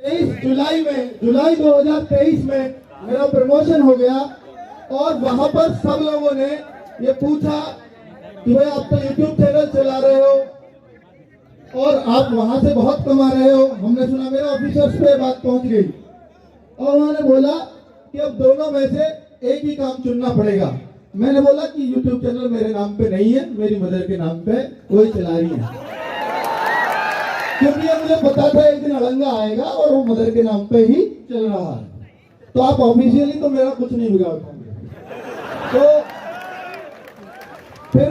जुलाई 2023 में मेरा प्रमोशन हो गया और वहां पर सब लोगों ने ये पूछा कि भाई आप तो यूट्यूब चैनल चला रहे हो और आप वहां से बहुत कमा रहे हो। हमने सुना, मेरे ऑफिसर्स पे बात पहुंच गई और उन्होंने बोला कि अब दोनों में से एक ही काम चुनना पड़ेगा। मैंने बोला कि यूट्यूब चैनल मेरे नाम पे नहीं है, मेरी मदर के नाम पे वही चला रही है, क्योंकि मुझे पता था एक दिन अड़ंगा आएगा और वो मदर के नाम पे ही चल रहा है। तो आप ऑफिशियली तो मेरा कुछ नहीं बिगाड़ पाएंगे। तो फिर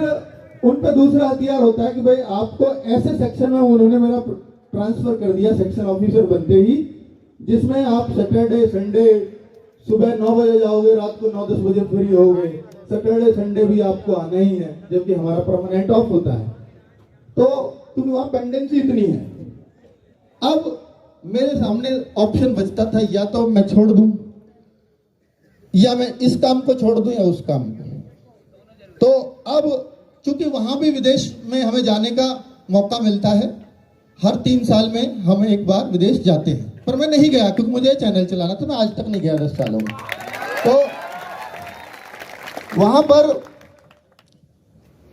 उन पे दूसरा हथियार होता है कि भाई आपको ऐसे सेक्शन में उन्होंने मेरा ट्रांसफर कर दिया सेक्शन ऑफिसर बनते ही, जिसमें आप सैटरडे संडे सुबह 9 बजे जाओगे, रात को 9-10 बजे फ्री होगे। सैटरडे संडे भी आपको आना ही है, जबकि हमारा परमानेंट ऑफ होता है। तो क्योंकि वहां पेंडेंसी इतनी है। अब मेरे सामने ऑप्शन बचता था, या तो मैं छोड़ दूं, या मैं इस काम को छोड़ दूं, या उस काम को। तो अब चूंकि वहां भी विदेश में हमें जाने का मौका मिलता है, हर 3 साल में हम एक बार विदेश जाते हैं, पर मैं नहीं गया क्योंकि मुझे चैनल चलाना था। मैं आज तक नहीं गया 10 सालों में। तो वहां पर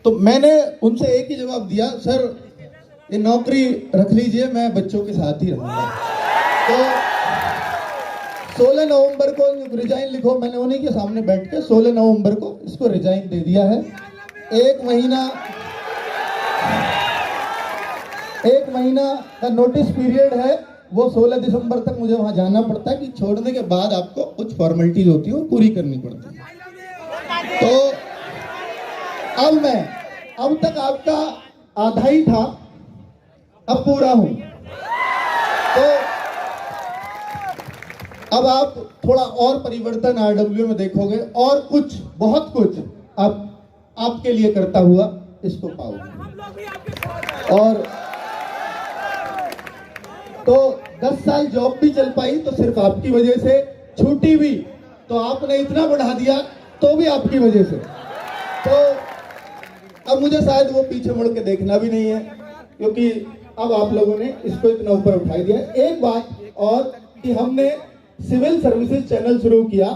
तो मैंने उनसे एक ही जवाब दिया, सर ये नौकरी रख लीजिए, मैं बच्चों के साथ ही रहूंगा। तो 16 नवंबर को रिजाइन लिखो। मैंने उन्हीं के सामने बैठ के 16 नवंबर को इसको रिजाइन दे दिया है। एक महीना का नोटिस पीरियड है, वो 16 दिसंबर तक मुझे वहां जाना पड़ता है कि छोड़ने के बाद आपको कुछ फॉर्मेलिटीज होती है वो पूरी करनी पड़ती है। तो अब तक आपका आधा ही था, अब पूरा हूं। तो अब आप थोड़ा और परिवर्तन आरडब्ल्यू में देखोगे और कुछ, बहुत कुछ अब आपके लिए करता हुआ इसको पाओगे। और तो 10 साल जॉब भी चल पाई तो सिर्फ आपकी वजह से, छूटी भी तो आपने इतना बढ़ा दिया तो भी आपकी वजह से। तो अब मुझे शायद वो पीछे मुड़ के देखना भी नहीं है, क्योंकि अब आप लोगों ने इसको इतना ऊपर उठा दिया। एक बात और कि हमने सिविल सर्विसेज चैनल शुरू किया,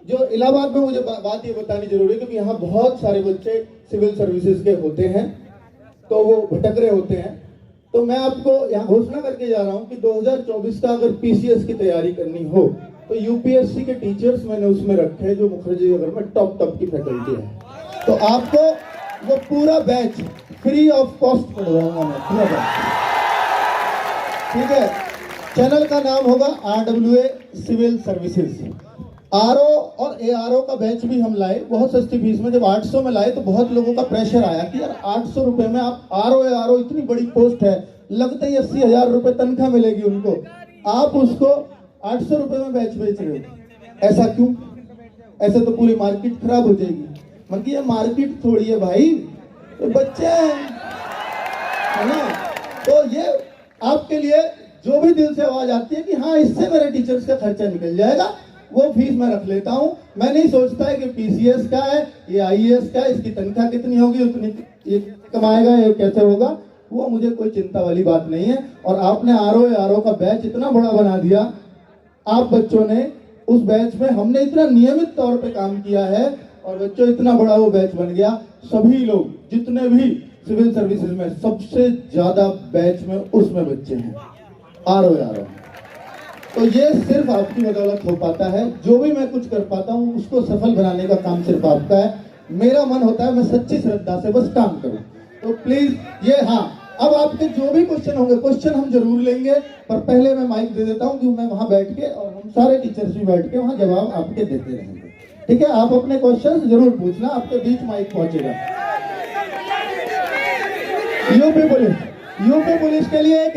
जो इलाहाबाद में, मुझे बात ये बतानी जरूरी है क्योंकि यहाँ बहुत सारे बच्चे सिविल सर्विसेज के होते हैं, तो वो भटक रहे होते हैं। तो मैं आपको यहाँ घोषणा करके जा रहा हूँ कि 2024 का अगर पीसीएस की तैयारी करनी हो तो यूपीएससी के टीचर्स मैंने उसमें रखे हैं, जो मुखर्जी नगर में टॉप की फैकल्टी है। तो आपको वो पूरा बैच फ्री ऑफ कॉस्ट पढ़वाऊंगा मैं, पूरा बैच। ठीक है। चैनल का नाम होगा RWA सिविल सर्विसेज। आरओ और एआरओ का बैच भी हम लाए बहुत सस्ती फीस में। जब 800 में लाए तो बहुत लोगों का प्रेशर आया कि यार 800 रुपए में आप आरओ एआरओ, इतनी बड़ी पोस्ट है, लगते ही 80,000 रुपए तनख्वाह मिलेगी उनको, आप उसको 800 रुपए में बैच बेच रहे हो। ऐसा क्यों? ऐसे तो पूरी मार्केट खराब हो जाएगी। मतलब ये मार्केट थोड़ी है भाई, ये बच्चे हैं, है ना। तो ये आपके लिए जो भी दिल से आवाज आती है कि हाँ इससे मेरे टीचर्स का खर्चा निकल जाएगा, वो फीस मैं रख लेता हूँ। मैं नहीं सोचता है कि पीसीएस का है, ये आईएएस का है, इसकी तनख्वाह कितनी होगी, उतनी ये कमाएगा, ये कैसे होगा, वो मुझे कोई चिंता वाली बात नहीं है। और आपने आरओ का बैच इतना बड़ा बना दिया, आप बच्चों ने उस बैच में, हमने इतना नियमित तौर पे काम किया है और बच्चों इतना बड़ा वो बैच बन गया। सभी लोग जितने भी सिविल सर्विसेज में सबसे ज्यादा बैच में उसमें बच्चे हैं आरओ। तो ये सिर्फ आपकी बदौलत हो पाता है। जो भी मैं कुछ कर पाता हूँ उसको सफल बनाने का काम सिर्फ आपका है। मेरा मन होता है मैं सच्ची श्रद्धा से बस काम करूँ। तो प्लीज ये, हाँ अब आपके जो भी क्वेश्चन होंगे, क्वेश्चन हम जरूर लेंगे, पर पहले मैं माइक दे देता हूँ कि मैं वहां बैठ के और हम सारे टीचर्स भी बैठ के वहां जवाब आपके देते रहेंगे। ठीक है, आप अपने क्वेश्चन जरूर पूछना, आपके बीच माइक पहुंचेगा। यूपी पुलिस के लिए एक